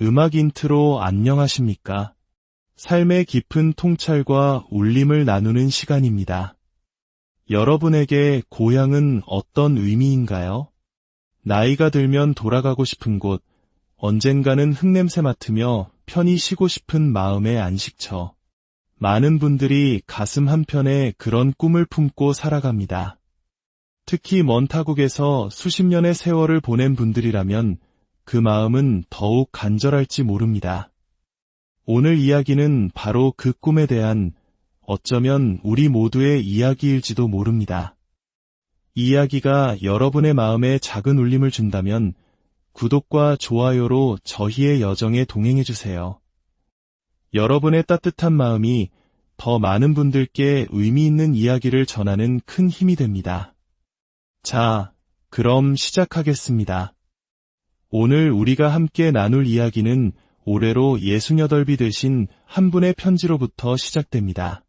음악 인트로 안녕하십니까? 삶의 깊은 통찰과 울림을 나누는 시간입니다. 여러분에게 고향은 어떤 의미인가요? 나이가 들면 돌아가고 싶은 곳, 언젠가는 흙냄새 맡으며 편히 쉬고 싶은 마음의 안식처. 많은 분들이 가슴 한편에 그런 꿈을 품고 살아갑니다. 특히 먼 타국에서 수십 년의 세월을 보낸 분들이라면 그 마음은 더욱 간절할지 모릅니다. 오늘 이야기는 바로 그 꿈에 대한 어쩌면 우리 모두의 이야기일지도 모릅니다. 이 이야기가 여러분의 마음에 작은 울림을 준다면 구독과 좋아요로 저희의 여정에 동행해주세요. 여러분의 따뜻한 마음이 더 많은 분들께 의미 있는 이야기를 전하는 큰 힘이 됩니다. 자, 그럼 시작하겠습니다. 오늘 우리가 함께 나눌 이야기는 올해로 68이 되신 한 분의 편지로부터 시작됩니다.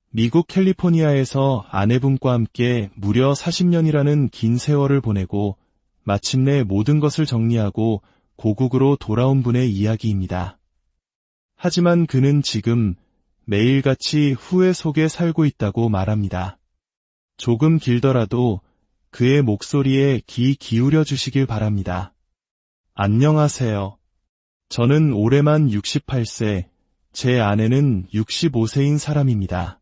미국 캘리포니아에서 아내분과 함께 무려 40년이라는 긴 세월을 보내고 마침내 모든 것을 정리하고 고국으로 돌아온 분의 이야기입니다. 하지만 그는 지금 매일같이 후회 속에 살고 있다고 말합니다. 조금 길더라도 그의 목소리에 귀 기울여 주시길 바랍니다. 안녕하세요. 저는 올해만 68세, 제 아내는 65세인 사람입니다.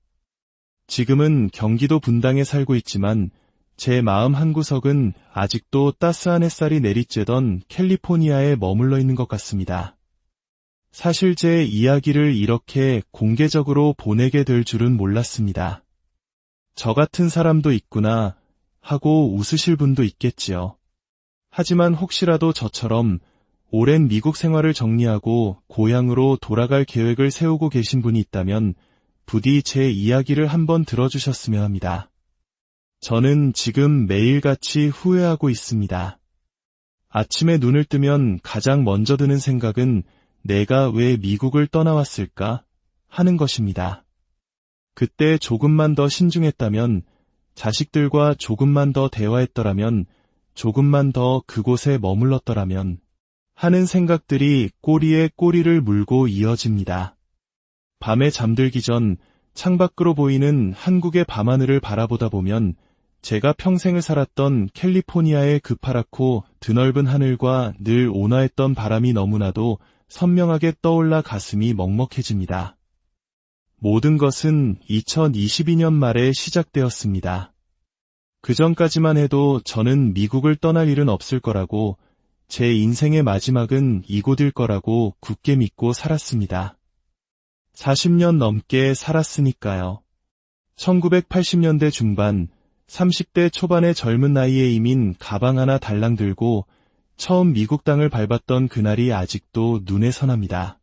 지금은 경기도 분당에 살고 있지만 제 마음 한구석은 아직도 따스한 햇살이 내리쬐던 캘리포니아에 머물러 있는 것 같습니다. 사실 제 이야기를 이렇게 공개적으로 보내게 될 줄은 몰랐습니다. 저 같은 사람도 있구나 하고 웃으실 분도 있겠지요. 하지만 혹시라도 저처럼 오랜 미국 생활을 정리하고 고향으로 돌아갈 계획을 세우고 계신 분이 있다면 부디 제 이야기를 한번 들어주셨으면 합니다. 저는 지금 매일같이 후회하고 있습니다. 아침에 눈을 뜨면 가장 먼저 드는 생각은 내가 왜 미국을 떠나왔을까 하는 것입니다. 그때 조금만 더 신중했다면, 자식들과 조금만 더 대화했더라면, 조금만 더 그곳에 머물렀더라면 하는 생각들이 꼬리에 꼬리를 물고 이어집니다. 밤에 잠들기 전 창밖으로 보이는 한국의 밤하늘을 바라보다 보면 제가 평생을 살았던 캘리포니아의 그 파랗고 드넓은 하늘과 늘 온화했던 바람이 너무나도 선명하게 떠올라 가슴이 먹먹해집니다. 모든 것은 2022년 말에 시작되었습니다. 그 전까지만 해도 저는 미국을 떠날 일은 없을 거라고, 제 인생의 마지막은 이곳일 거라고 굳게 믿고 살았습니다. 40년 넘게 살았으니까요. 1980년대 중반, 30대 초반의 젊은 나이에 이민 가방 하나 달랑 들고 처음 미국 땅을 밟았던 그날이 아직도 눈에 선합니다.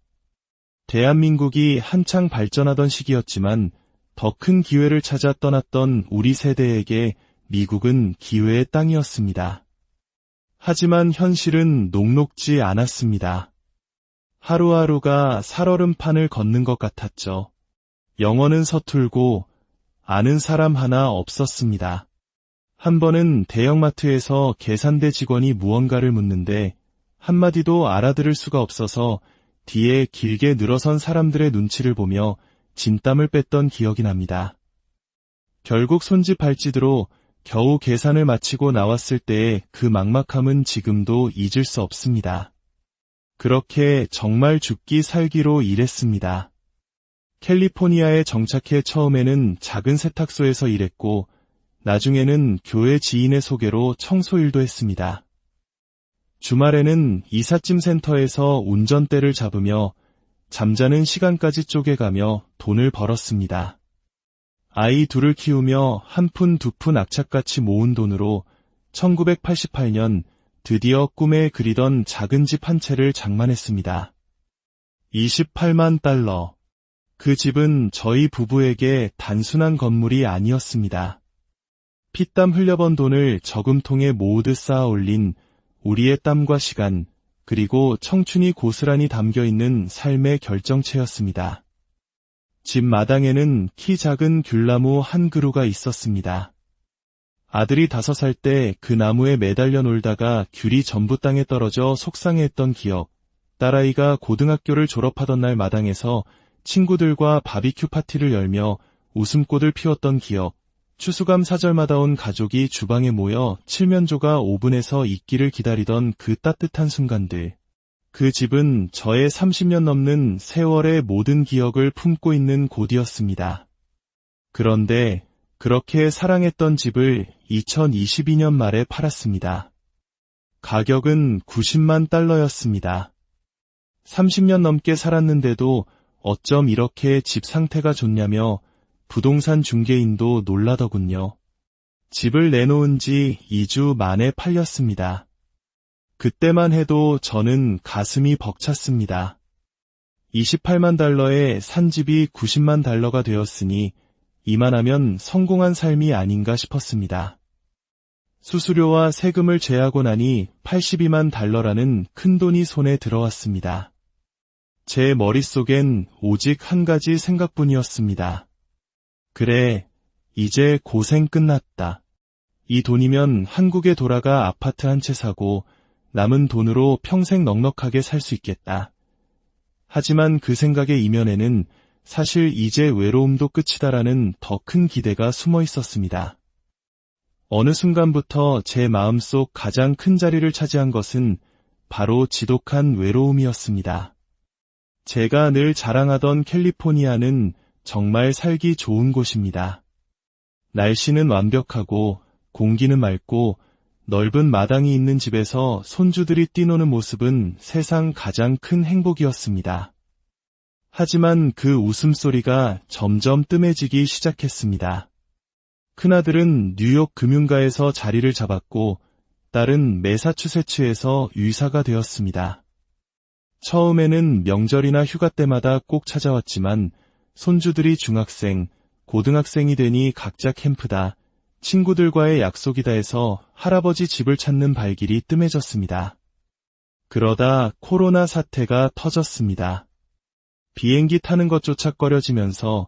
대한민국이 한창 발전하던 시기였지만 더 큰 기회를 찾아 떠났던 우리 세대에게 미국은 기회의 땅이었습니다. 하지만 현실은 녹록지 않았습니다. 하루하루가 살얼음판을 걷는 것 같았죠. 영어는 서툴고 아는 사람 하나 없었습니다. 한 번은 대형마트에서 계산대 직원이 무언가를 묻는데 한마디도 알아들을 수가 없어서 뒤에 길게 늘어선 사람들의 눈치를 보며 진땀을 뺐던 기억이 납니다. 결국 손짓발짓으로 겨우 계산을 마치고 나왔을 때의 그 막막함은 지금도 잊을 수 없습니다. 그렇게 정말 죽기 살기로 일했습니다. 캘리포니아에 정착해 처음에는 작은 세탁소에서 일했고 나중에는 교회 지인의 소개로 청소일도 했습니다. 주말에는 이삿짐 센터에서 운전대를 잡으며 잠자는 시간까지 쪼개가며 돈을 벌었습니다. 아이 둘을 키우며 한 푼 두 푼 악착같이 모은 돈으로 1988년 드디어 꿈에 그리던 작은 집 한 채를 장만했습니다. 28만 달러. 그 집은 저희 부부에게 단순한 건물이 아니었습니다. 피땀 흘려번 돈을 저금통에 모으듯 쌓아 올린 우리의 땀과 시간, 그리고 청춘이 고스란히 담겨있는 삶의 결정체였습니다. 집 마당에는 키 작은 귤나무 한 그루가 있었습니다. 아들이 5살 때 그 나무에 매달려 놀다가 귤이 전부 땅에 떨어져 속상해했던 기억, 딸아이가 고등학교를 졸업하던 날 마당에서 친구들과 바비큐 파티를 열며 웃음꽃을 피웠던 기억, 추수감 사절마다 온 가족이 주방에 모여 칠면조가 오븐에서 익기를 기다리던 그 따뜻한 순간들. 그 집은 저의 30년 넘는 세월의 모든 기억을 품고 있는 곳이었습니다. 그런데 그렇게 사랑했던 집을 2022년 말에 팔았습니다. 가격은 90만 달러였습니다. 30년 넘게 살았는데도 어쩜 이렇게 집 상태가 좋냐며 부동산 중개인도 놀라더군요. 집을 내놓은 지 2주 만에 팔렸습니다. 그때만 해도 저는 가슴이 벅찼습니다. 28만 달러에 산 집이 90만 달러가 되었으니 이만하면 성공한 삶이 아닌가 싶었습니다. 수수료와 세금을 제하고 나니 82만 달러라는 큰 돈이 손에 들어왔습니다. 제 머릿속엔 오직 한 가지 생각뿐이었습니다. 그래, 이제 고생 끝났다. 이 돈이면 한국에 돌아가 아파트 한 채 사고 남은 돈으로 평생 넉넉하게 살 수 있겠다. 하지만 그 생각의 이면에는 사실 이제 외로움도 끝이다라는 더 큰 기대가 숨어 있었습니다. 어느 순간부터 제 마음속 가장 큰 자리를 차지한 것은 바로 지독한 외로움이었습니다. 제가 늘 자랑하던 캘리포니아는 정말 살기 좋은 곳입니다. 날씨는 완벽하고 공기는 맑고 넓은 마당이 있는 집에서 손주들이 뛰노는 모습은 세상 가장 큰 행복이었습니다. 하지만 그 웃음소리가 점점 뜸해지기 시작했습니다. 큰아들은 뉴욕 금융가에서 자리를 잡았고 딸은 매사추세츠에서 의사가 되었습니다. 처음에는 명절이나 휴가 때마다 꼭 찾아왔지만 손주들이 중학생, 고등학생이 되니 각자 캠프다, 친구들과의 약속이다 해서 할아버지 집을 찾는 발길이 뜸해졌습니다. 그러다 코로나 사태가 터졌습니다. 비행기 타는 것조차 꺼려지면서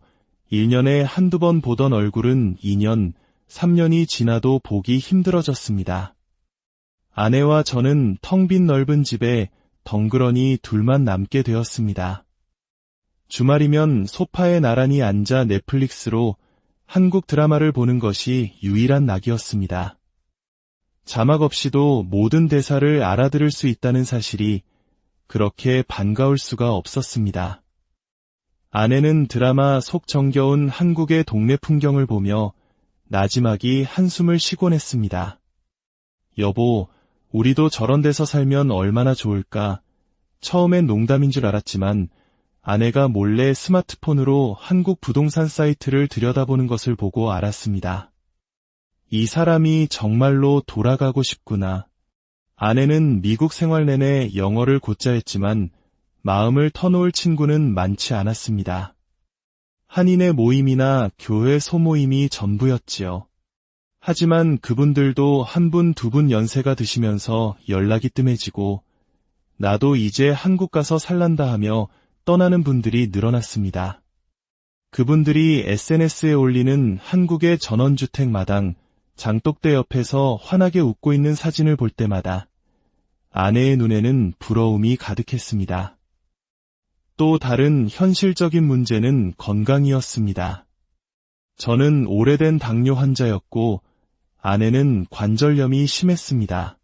1년에 한두 번 보던 얼굴은 2년, 3년이 지나도 보기 힘들어졌습니다. 아내와 저는 텅 빈 넓은 집에 덩그러니 둘만 남게 되었습니다. 주말이면 소파에 나란히 앉아 넷플릭스로 한국 드라마를 보는 것이 유일한 낙이었습니다. 자막 없이도 모든 대사를 알아들을 수 있다는 사실이 그렇게 반가울 수가 없었습니다. 아내는 드라마 속 정겨운 한국의 동네 풍경을 보며 나지막이 한숨을 쉬곤 했습니다. 여보, 우리도 저런 데서 살면 얼마나 좋을까? 처음엔 농담인 줄 알았지만 아내가 몰래 스마트폰으로 한국 부동산 사이트를 들여다보는 것을 보고 알았습니다. 이 사람이 정말로 돌아가고 싶구나. 아내는 미국 생활 내내 영어를 곧잘 했지만 마음을 터놓을 친구는 많지 않았습니다. 한인의 모임이나 교회 소모임이 전부였지요. 하지만 그분들도 한 분, 두 분 연세가 드시면서 연락이 뜸해지고 나도 이제 한국 가서 살란다 하며 떠나는 분들이 늘어났습니다. 그분들이 SNS에 올리는 한국의 전원주택 마당, 장독대 옆에서 환하게 웃고 있는 사진을 볼 때마다 아내의 눈에는 부러움이 가득했습니다. 또 다른 현실적인 문제는 건강이었습니다. 저는 오래된 당뇨 환자였고 아내는 관절염이 심했습니다.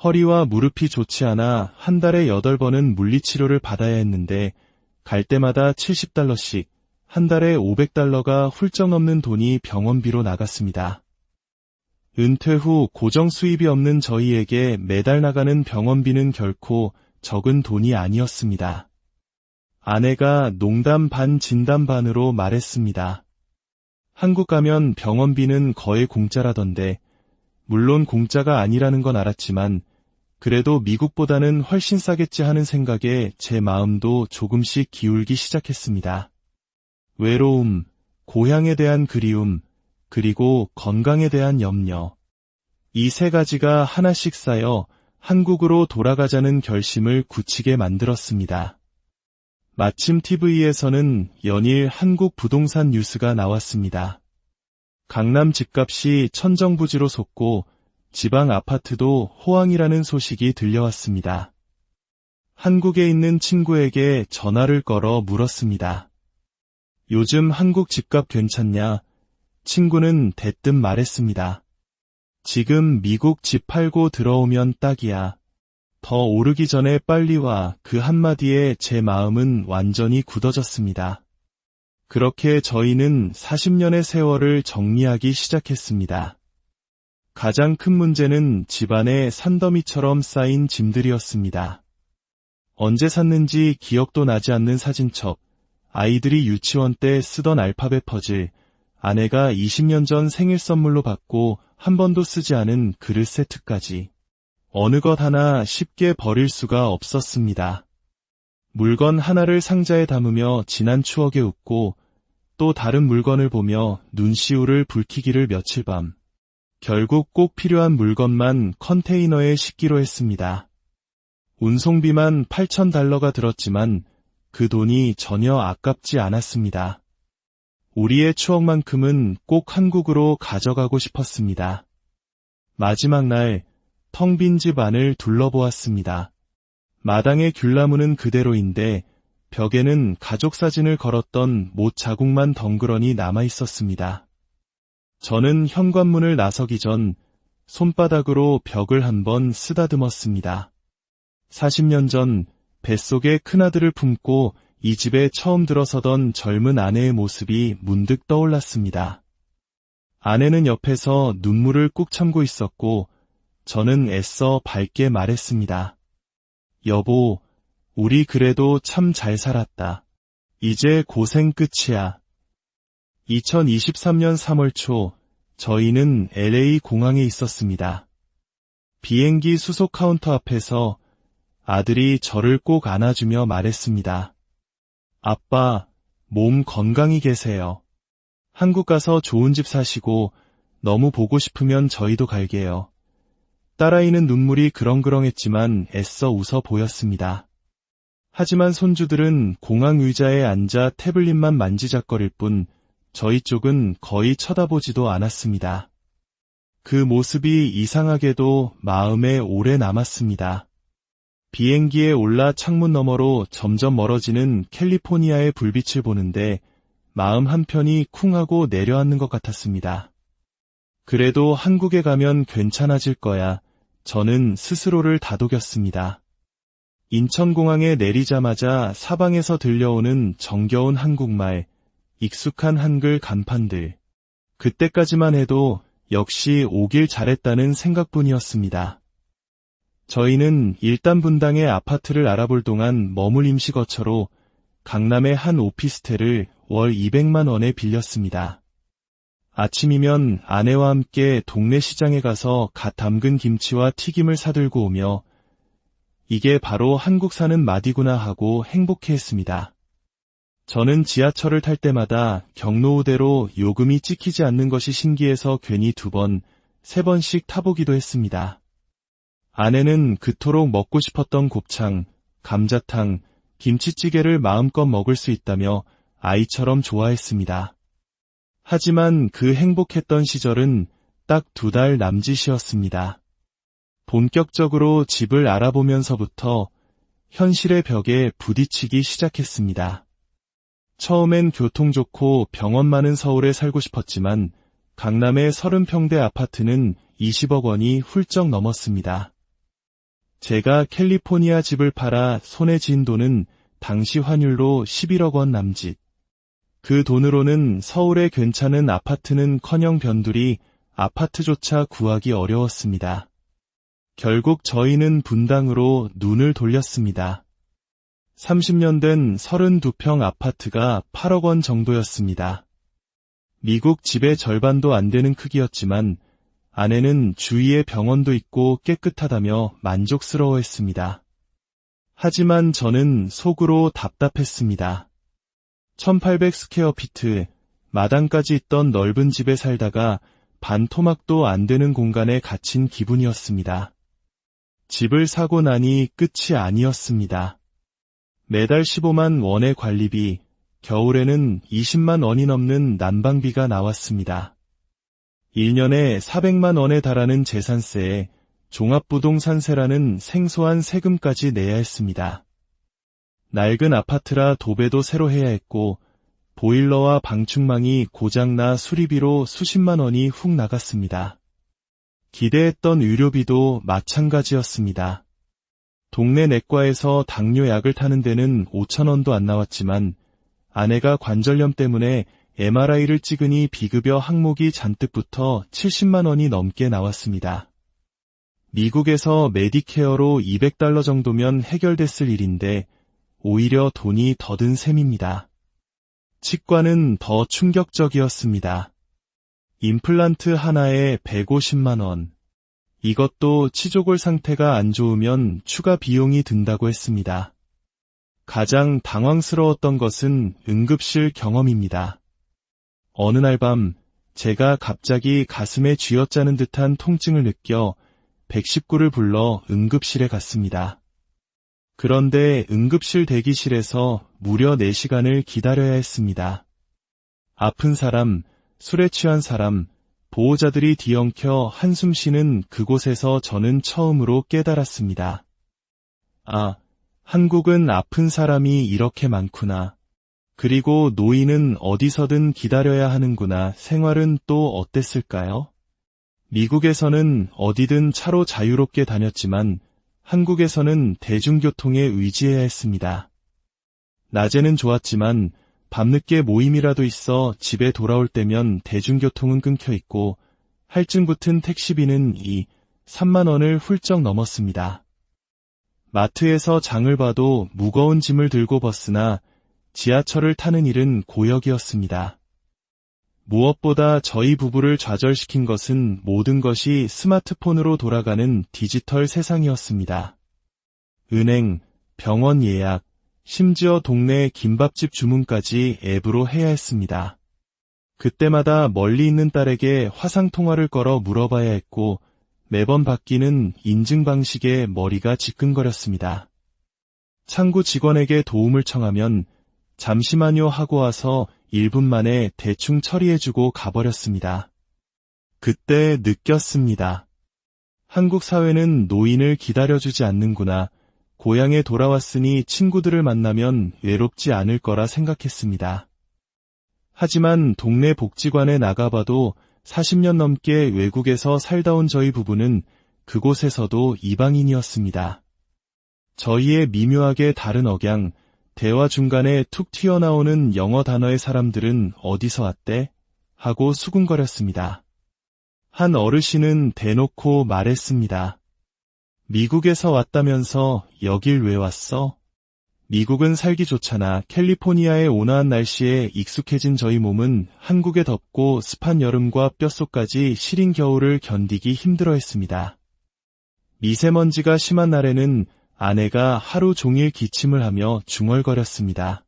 허리와 무릎이 좋지 않아 한 달에 8번은 물리치료를 받아야 했는데 갈 때마다 70달러씩, 한 달에 500달러가 훌쩍 넘는 돈이 병원비로 나갔습니다. 은퇴 후 고정 수입이 없는 저희에게 매달 나가는 병원비는 결코 적은 돈이 아니었습니다. 아내가 농담 반 진담 반으로 말했습니다. 한국 가면 병원비는 거의 공짜라던데, 물론 공짜가 아니라는 건 알았지만 그래도 미국보다는 훨씬 싸겠지 하는 생각에 제 마음도 조금씩 기울기 시작했습니다. 외로움, 고향에 대한 그리움, 그리고 건강에 대한 염려. 이 세 가지가 하나씩 쌓여 한국으로 돌아가자는 결심을 굳히게 만들었습니다. 마침 TV에서는 연일 한국 부동산 뉴스가 나왔습니다. 강남 집값이 천정부지로 솟고 지방 아파트도 호황이라는 소식이 들려왔습니다. 한국에 있는 친구에게 전화를 걸어 물었습니다. 요즘 한국 집값 괜찮냐? 친구는 대뜸 말했습니다. 지금 미국 집 팔고 들어오면 딱이야. 더 오르기 전에 빨리 와. 그 한마디에 제 마음은 완전히 굳어졌습니다. 그렇게 저희는 40년의 세월을 정리하기 시작했습니다. 가장 큰 문제는 집안에 산더미처럼 쌓인 짐들이었습니다. 언제 샀는지 기억도 나지 않는 사진첩, 아이들이 유치원 때 쓰던 알파벳 퍼즐, 아내가 20년 전 생일 선물로 받고 한 번도 쓰지 않은 그릇 세트까지. 어느 것 하나 쉽게 버릴 수가 없었습니다. 물건 하나를 상자에 담으며 지난 추억에 웃고 또 다른 물건을 보며 눈시울을 붉히기를 며칠 밤. 결국 꼭 필요한 물건만 컨테이너에 싣기로 했습니다. 운송비만 $8,000가 들었지만 그 돈이 전혀 아깝지 않았습니다. 우리의 추억만큼은 꼭 한국으로 가져가고 싶었습니다. 마지막 날 텅 빈 집 안을 둘러보았습니다. 마당의 귤나무는 그대로인데 벽에는 가족 사진을 걸었던 못 자국만 덩그러니 남아있었습니다. 저는 현관문을 나서기 전 손바닥으로 벽을 한번 쓰다듬었습니다. 40년 전 뱃속에 큰아들을 품고 이 집에 처음 들어서던 젊은 아내의 모습이 문득 떠올랐습니다. 아내는 옆에서 눈물을 꾹 참고 있었고 저는 애써 밝게 말했습니다. 여보, 우리 그래도 참 잘 살았다. 이제 고생 끝이야. 2023년 3월 초 저희는 LA 공항에 있었습니다. 비행기 수속 카운터 앞에서 아들이 저를 꼭 안아주며 말했습니다. 아빠, 몸 건강히 계세요. 한국 가서 좋은 집 사시고 너무 보고 싶으면 저희도 갈게요. 딸아이는 눈물이 그렁그렁했지만 애써 웃어 보였습니다. 하지만 손주들은 공항 의자에 앉아 태블릿만 만지작거릴 뿐 저희 쪽은 거의 쳐다보지도 않았습니다. 그 모습이 이상하게도 마음에 오래 남았습니다. 비행기에 올라 창문 너머로 점점 멀어지는 캘리포니아의 불빛을 보는데 마음 한편이 쿵하고 내려앉는 것 같았습니다. 그래도 한국에 가면 괜찮아질 거야. 저는 스스로를 다독였습니다. 인천공항에 내리자마자 사방에서 들려오는 정겨운 한국말, 익숙한 한글 간판들. 그때까지만 해도 역시 오길 잘했다는 생각뿐이었습니다. 저희는 일단 분당의 아파트를 알아볼 동안 머물 임시거처로 강남의 한 오피스텔을 월 200만 원에 빌렸습니다. 아침이면 아내와 함께 동네 시장에 가서 갓 담근 김치와 튀김을 사들고 오며 이게 바로 한국 사는 맛이구나 하고 행복해했습니다. 저는 지하철을 탈 때마다 경로우대로 요금이 찍히지 않는 것이 신기해서 괜히 2번, 3번씩 타보기도 했습니다. 아내는 그토록 먹고 싶었던 곱창, 감자탕, 김치찌개를 마음껏 먹을 수 있다며 아이처럼 좋아했습니다. 하지만 그 행복했던 시절은 딱 2달 남짓이었습니다. 본격적으로 집을 알아보면서부터 현실의 벽에 부딪히기 시작했습니다. 처음엔 교통 좋고 병원 많은 서울에 살고 싶었지만 강남의 30평대 아파트는 20억 원이 훌쩍 넘었습니다. 제가 캘리포니아 집을 팔아 손에 쥔 돈은 당시 환율로 11억 원 남짓. 그 돈으로는 서울의 괜찮은 아파트는커녕 변두리 아파트조차 구하기 어려웠습니다. 결국 저희는 분당으로 눈을 돌렸습니다. 30년 된 32평 아파트가 8억 원 정도였습니다. 미국 집의 절반도 안 되는 크기였지만 아내는 주위에 병원도 있고 깨끗하다며 만족스러워했습니다. 하지만 저는 속으로 답답했습니다. 1800 스퀘어피트, 마당까지 있던 넓은 집에 살다가 반토막도 안 되는 공간에 갇힌 기분이었습니다. 집을 사고 나니 끝이 아니었습니다. 매달 15만 원의 관리비, 겨울에는 20만 원이 넘는 난방비가 나왔습니다. 1년에 400만 원에 달하는 재산세에 종합부동산세라는 생소한 세금까지 내야 했습니다. 낡은 아파트라 도배도 새로 해야 했고 보일러와 방충망이 고장나 수리비로 수십만 원이 훅 나갔습니다. 기대했던 의료비도 마찬가지였습니다. 동네 내과에서 당뇨약을 타는 데는 5천 원도 안 나왔지만 아내가 관절염 때문에 MRI를 찍으니 비급여 항목이 잔뜩 붙어 70만 원이 넘게 나왔습니다. 미국에서 메디케어로 $200 정도면 해결됐을 일인데 오히려 돈이 더 든 셈입니다. 치과는 더 충격적이었습니다. 임플란트 하나에 150만 원. 이것도 치조골 상태가 안 좋으면 추가 비용이 든다고 했습니다. 가장 당황스러웠던 것은 응급실 경험입니다. 어느 날 밤 제가 갑자기 가슴에 쥐어짜는 듯한 통증을 느껴 119를 불러 응급실에 갔습니다. 그런데 응급실 대기실에서 무려 4시간을 기다려야 했습니다. 아픈 사람, 술에 취한 사람, 보호자들이 뒤엉켜 한숨 쉬는 그곳에서 저는 처음으로 깨달았습니다. 아, 한국은 아픈 사람이 이렇게 많구나. 그리고 노인은 어디서든 기다려야 하는구나. 생활은 또 어땠을까요? 미국에서는 어디든 차로 자유롭게 다녔지만 한국에서는 대중교통에 의지해야 했습니다. 낮에는 좋았지만 밤늦게 모임이라도 있어 집에 돌아올 때면 대중교통은 끊겨 있고 할증 붙은 택시비는 3만 원을 훌쩍 넘었습니다. 마트에서 장을 봐도 무거운 짐을 들고 버스나 지하철을 타는 일은 고역이었습니다. 무엇보다 저희 부부를 좌절시킨 것은 모든 것이 스마트폰으로 돌아가는 디지털 세상이었습니다. 은행, 병원 예약, 심지어 동네 김밥집 주문까지 앱으로 해야 했습니다. 그때마다 멀리 있는 딸에게 화상통화를 걸어 물어봐야 했고 매번 바뀌는 인증 방식에 머리가 지끈거렸습니다. 창구 직원에게 도움을 청하면 잠시만요 하고 와서 1분 만에 대충 처리해주고 가버렸습니다. 그때 느꼈습니다. 한국 사회는 노인을 기다려주지 않는구나. 고향에 돌아왔으니 친구들을 만나면 외롭지 않을 거라 생각했습니다. 하지만 동네 복지관에 나가봐도 40년 넘게 외국에서 살다 온 저희 부부는 그곳에서도 이방인이었습니다. 저희의 미묘하게 다른 억양, 대화 중간에 툭 튀어나오는 영어 단어의 사람들은 어디서 왔대? 하고 수군거렸습니다. 한 어르신은 대놓고 말했습니다. 미국에서 왔다면서 여길 왜 왔어? 미국은 살기 좋잖아. 캘리포니아의 온화한 날씨에 익숙해진 저희 몸은 한국의 덥고 습한 여름과 뼛속까지 시린 겨울을 견디기 힘들어했습니다. 미세먼지가 심한 날에는 아내가 하루 종일 기침을 하며 중얼거렸습니다.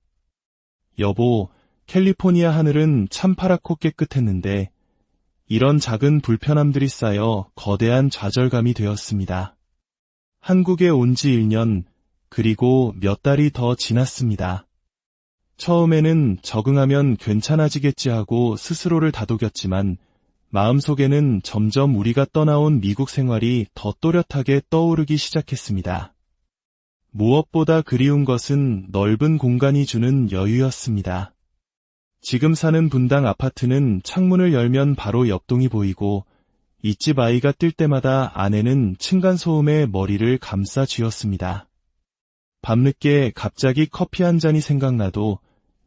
여보, 캘리포니아 하늘은 참 파랗고 깨끗했는데 이런 작은 불편함들이 쌓여 거대한 좌절감이 되었습니다. 한국에 온 지 1년, 그리고 몇 달이 더 지났습니다. 처음에는 적응하면 괜찮아지겠지 하고 스스로를 다독였지만 마음속에는 점점 우리가 떠나온 미국 생활이 더 또렷하게 떠오르기 시작했습니다. 무엇보다 그리운 것은 넓은 공간이 주는 여유였습니다. 지금 사는 분당 아파트는 창문을 열면 바로 옆동이 보이고 이 집 아이가 뛸 때마다 아내는 층간소음에 머리를 감싸 쥐었습니다. 밤늦게 갑자기 커피 한 잔이 생각나도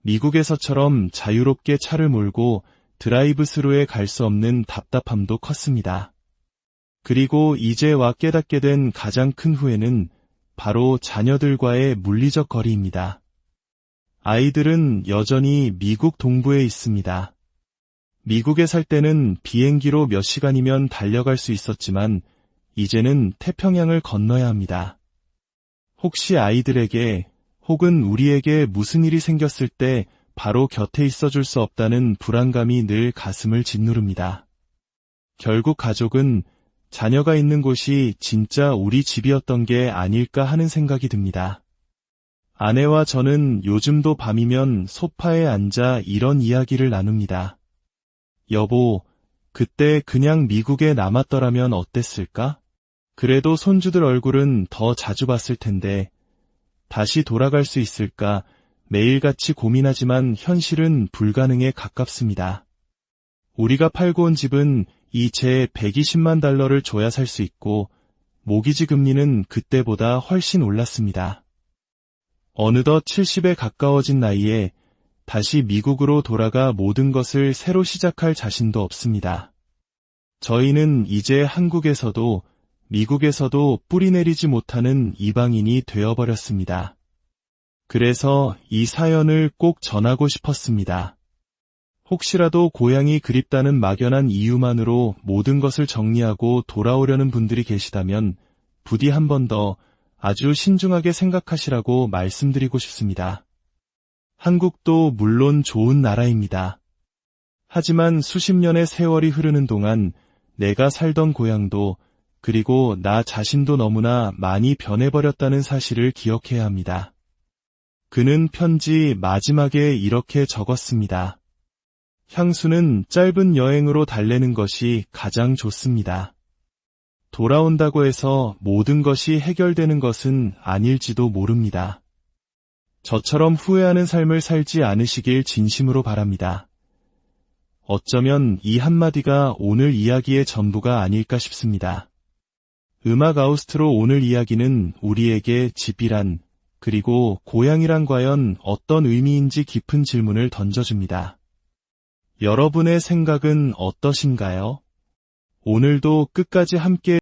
미국에서처럼 자유롭게 차를 몰고 드라이브 스루에 갈 수 없는 답답함도 컸습니다. 그리고 이제 와 깨닫게 된 가장 큰 후회는 바로 자녀들과의 물리적 거리입니다. 아이들은 여전히 미국 동부에 있습니다. 미국에 살 때는 비행기로 몇 시간이면 달려갈 수 있었지만 이제는 태평양을 건너야 합니다. 혹시 아이들에게 혹은 우리에게 무슨 일이 생겼을 때 바로 곁에 있어줄 수 없다는 불안감이 늘 가슴을 짓누릅니다. 결국 가족은 자녀가 있는 곳이 진짜 우리 집이었던 게 아닐까 하는 생각이 듭니다. 아내와 저는 요즘도 밤이면 소파에 앉아 이런 이야기를 나눕니다. 여보, 그때 그냥 미국에 남았더라면 어땠을까? 그래도 손주들 얼굴은 더 자주 봤을 텐데 다시 돌아갈 수 있을까 매일같이 고민하지만 현실은 불가능에 가깝습니다. 우리가 팔고 온 집은 제 120만 달러를 줘야 살 수 있고 모기지 금리는 그때보다 훨씬 올랐습니다. 어느덧 70에 가까워진 나이에 다시 미국으로 돌아가 모든 것을 새로 시작할 자신도 없습니다. 저희는 이제 한국에서도 미국에서도 뿌리내리지 못하는 이방인이 되어버렸습니다. 그래서 이 사연을 꼭 전하고 싶었습니다. 혹시라도 고향이 그립다는 막연한 이유만으로 모든 것을 정리하고 돌아오려는 분들이 계시다면 부디 한 번 더 아주 신중하게 생각하시라고 말씀드리고 싶습니다. 한국도 물론 좋은 나라입니다. 하지만 수십 년의 세월이 흐르는 동안 내가 살던 고향도 그리고 나 자신도 너무나 많이 변해버렸다는 사실을 기억해야 합니다. 그는 편지 마지막에 이렇게 적었습니다. 향수는 짧은 여행으로 달래는 것이 가장 좋습니다. 돌아온다고 해서 모든 것이 해결되는 것은 아닐지도 모릅니다. 저처럼 후회하는 삶을 살지 않으시길 진심으로 바랍니다. 어쩌면 이 한마디가 오늘 이야기의 전부가 아닐까 싶습니다. 음악 아우스트로 오늘 이야기는 우리에게 집이란 그리고 고향이란 과연 어떤 의미인지 깊은 질문을 던져줍니다. 여러분의 생각은 어떠신가요? 오늘도 끝까지 함께